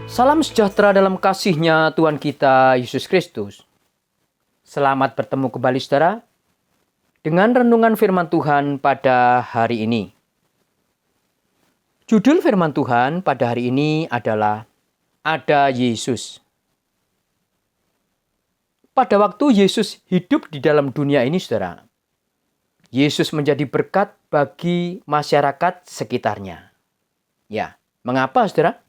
Salam sejahtera dalam kasih-Nya Tuhan kita Yesus Kristus. Selamat bertemu kembali saudara dengan renungan firman Tuhan pada hari ini. Judul firman Tuhan pada hari ini adalah Ada Yesus. Pada waktu Yesus hidup di dalam dunia ini saudara, Yesus menjadi berkat bagi masyarakat sekitarnya. Ya, mengapa saudara?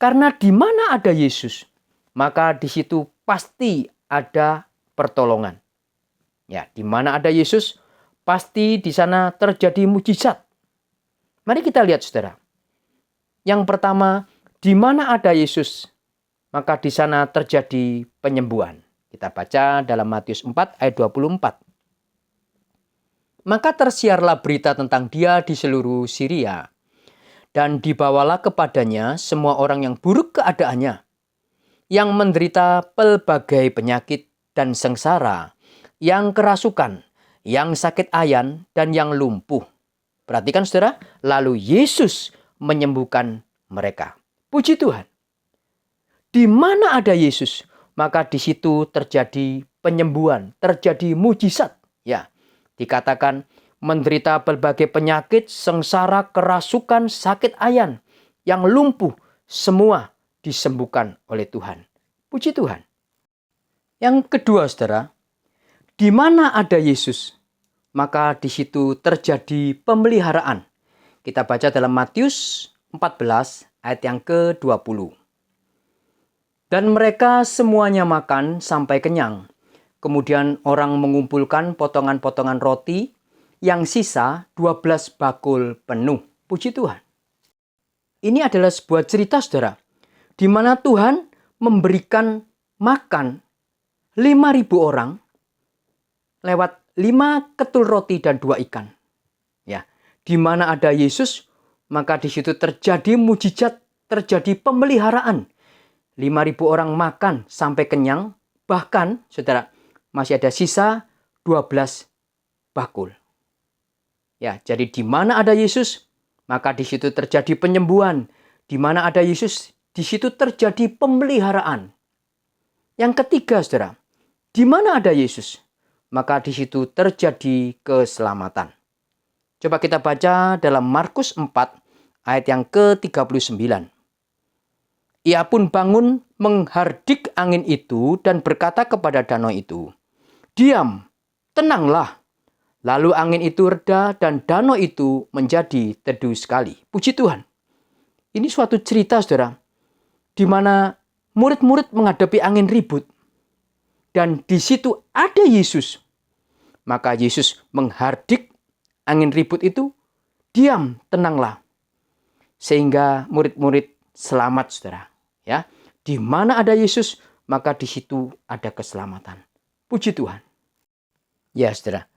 Karena di mana ada Yesus, maka di situ pasti ada pertolongan. Ya, di mana ada Yesus, pasti di sana terjadi mujizat. Mari kita lihat saudara. Yang pertama, di mana ada Yesus, maka di sana terjadi penyembuhan. Kita baca dalam Matius 4 ayat 24. Maka tersiarlah berita tentang Dia di seluruh Syria. Dan dibawalah kepadanya semua orang yang buruk keadaannya, yang menderita pelbagai penyakit dan sengsara, yang kerasukan, yang sakit ayan, dan yang lumpuh. Perhatikan saudara, lalu Yesus menyembuhkan mereka. Puji Tuhan. Di mana ada Yesus, maka di situ terjadi penyembuhan, terjadi mujizat. Ya, dikatakan menderita berbagai penyakit, sengsara, kerasukan, sakit ayan, yang lumpuh, semua disembuhkan oleh Tuhan. Puji Tuhan. Yang kedua, saudara, di mana ada Yesus, maka di situ terjadi pemeliharaan. Kita baca dalam Matius 14 ayat yang ke-20. Dan mereka semuanya makan sampai kenyang. Kemudian orang mengumpulkan potongan-potongan roti, yang sisa 12 bakul penuh. Puji Tuhan. Ini adalah sebuah cerita saudara, di mana Tuhan memberikan makan 5.000 orang lewat 5 ketul roti dan 2 ikan. Ya, di mana ada Yesus, maka di situ terjadi mujizat, terjadi pemeliharaan. 5.000 orang makan sampai kenyang, bahkan saudara masih ada sisa 12 bakul. Ya, jadi di mana ada Yesus, maka di situ terjadi penyembuhan. Di mana ada Yesus, di situ terjadi pemeliharaan. Yang ketiga, saudara, di mana ada Yesus, maka di situ terjadi keselamatan. Coba kita baca dalam Markus 4 ayat yang ke-39. Ia pun bangun menghardik angin itu dan berkata kepada danau itu, "Diam, tenanglah." Lalu angin itu reda dan danau itu menjadi teduh sekali. Puji Tuhan. Ini suatu cerita saudara, di mana murid-murid menghadapi angin ribut. Dan di situ ada Yesus. Maka Yesus menghardik angin ribut itu, "Diam, tenanglah." Sehingga murid-murid selamat saudara. Ya, di mana ada Yesus, maka di situ ada keselamatan. Puji Tuhan. Ya saudara.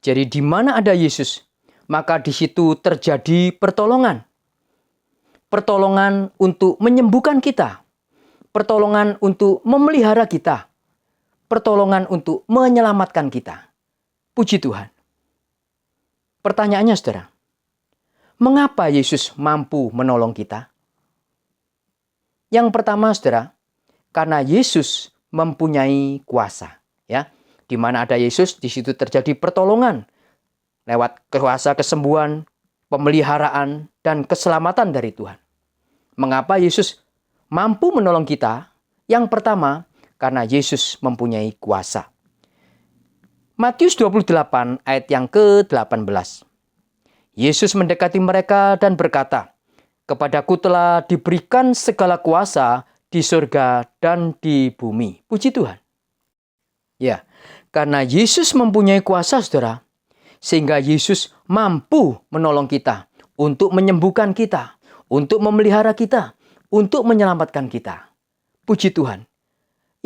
Jadi di mana ada Yesus, maka di situ terjadi pertolongan. Pertolongan untuk menyembuhkan kita. Pertolongan untuk memelihara kita. Pertolongan untuk menyelamatkan kita. Puji Tuhan. Pertanyaannya saudara, mengapa Yesus mampu menolong kita? Yang pertama saudara, karena Yesus mempunyai kuasa. Ya. Di mana ada Yesus, di situ terjadi pertolongan. Lewat kuasa kesembuhan, pemeliharaan, dan keselamatan dari Tuhan. Mengapa Yesus mampu menolong kita? Yang pertama, karena Yesus mempunyai kuasa. Matius 28 ayat yang ke-18. Yesus mendekati mereka dan berkata, "Kepadaku telah diberikan segala kuasa di surga dan di bumi." Puji Tuhan. Ya, karena Yesus mempunyai kuasa saudara, sehingga Yesus mampu menolong kita, untuk menyembuhkan kita, untuk memelihara kita, untuk menyelamatkan kita. Puji Tuhan.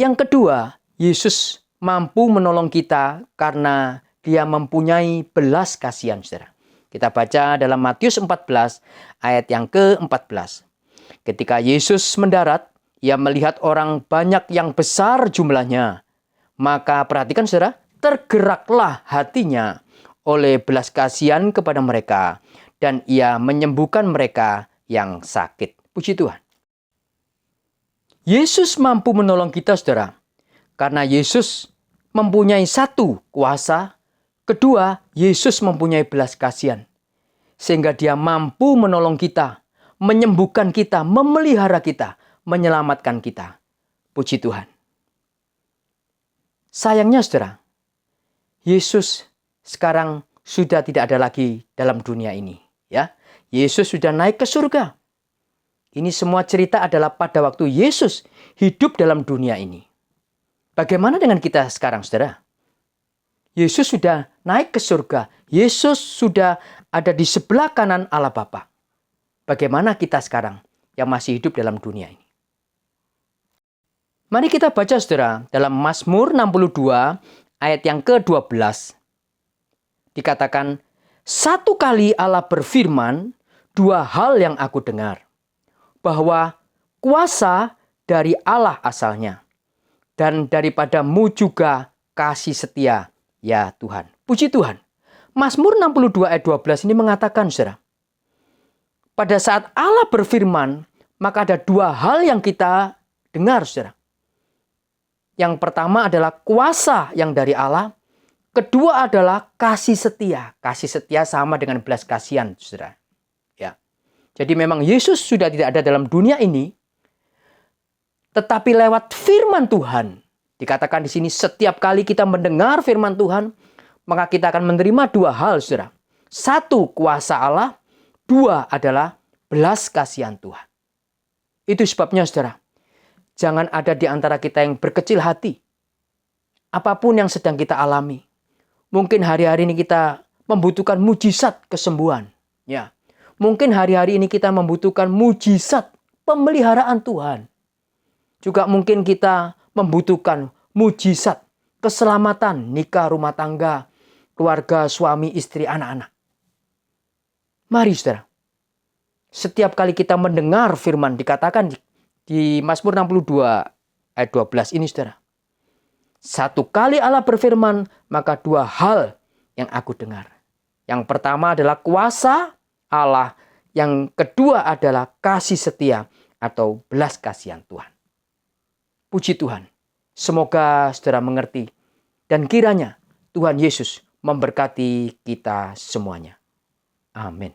Yang kedua, Yesus mampu menolong kita karena Dia mempunyai belas kasihan saudara. Kita baca dalam Matius 14 ayat yang ke-14. Ketika Yesus mendarat, Ia melihat orang banyak yang besar jumlahnya. Maka perhatikan saudara, tergeraklah hatinya oleh belas kasihan kepada mereka. Dan Ia menyembuhkan mereka yang sakit. Puji Tuhan. Yesus mampu menolong kita, saudara, karena Yesus mempunyai satu, kuasa. Kedua, Yesus mempunyai belas kasihan. Sehingga dia mampu menolong kita, menyembuhkan kita, memelihara kita, menyelamatkan kita. Puji Tuhan. Sayangnya, saudara, Yesus sekarang sudah tidak ada lagi dalam dunia ini. Ya, Yesus sudah naik ke surga. Ini semua cerita adalah pada waktu Yesus hidup dalam dunia ini. Bagaimana dengan kita sekarang, saudara? Yesus sudah naik ke surga. Yesus sudah ada di sebelah kanan Allah Bapa. Bagaimana kita sekarang yang masih hidup dalam dunia ini? Mari kita baca, saudara, dalam Mazmur 62 ayat yang ke-12. Dikatakan, satu kali Allah berfirman, dua hal yang aku dengar. Bahwa kuasa dari Allah asalnya. Dan daripadamu juga kasih setia, ya Tuhan. Puji Tuhan. Mazmur 62 ayat 12 ini mengatakan, saudara, pada saat Allah berfirman, maka ada dua hal yang kita dengar, saudara. Yang pertama adalah kuasa yang dari Allah. Kedua adalah kasih setia. Kasih setia sama dengan belas kasihan, saudara. Ya. Jadi memang Yesus sudah tidak ada dalam dunia ini. Tetapi lewat firman Tuhan. Dikatakan di sini setiap kali kita mendengar firman Tuhan, maka kita akan menerima dua hal, saudara. Satu, kuasa Allah. Dua adalah belas kasihan Tuhan. Itu sebabnya, saudara, jangan ada di antara kita yang berkecil hati. Apapun yang sedang kita alami. Mungkin hari-hari ini kita membutuhkan mujizat kesembuhan. Ya. Mungkin hari-hari ini kita membutuhkan mujizat pemeliharaan Tuhan. Juga mungkin kita membutuhkan mujizat keselamatan nikah, rumah tangga, keluarga, suami, istri, anak-anak. Mari, saudara. Setiap kali kita mendengar firman dikatakan di Mazmur 62 ayat 12 ini, saudara. Satu kali Allah berfirman, maka dua hal yang aku dengar. Yang pertama adalah kuasa Allah. Yang kedua adalah kasih setia atau belas kasihan Tuhan. Puji Tuhan. Semoga saudara mengerti. Dan kiranya Tuhan Yesus memberkati kita semuanya. Amin.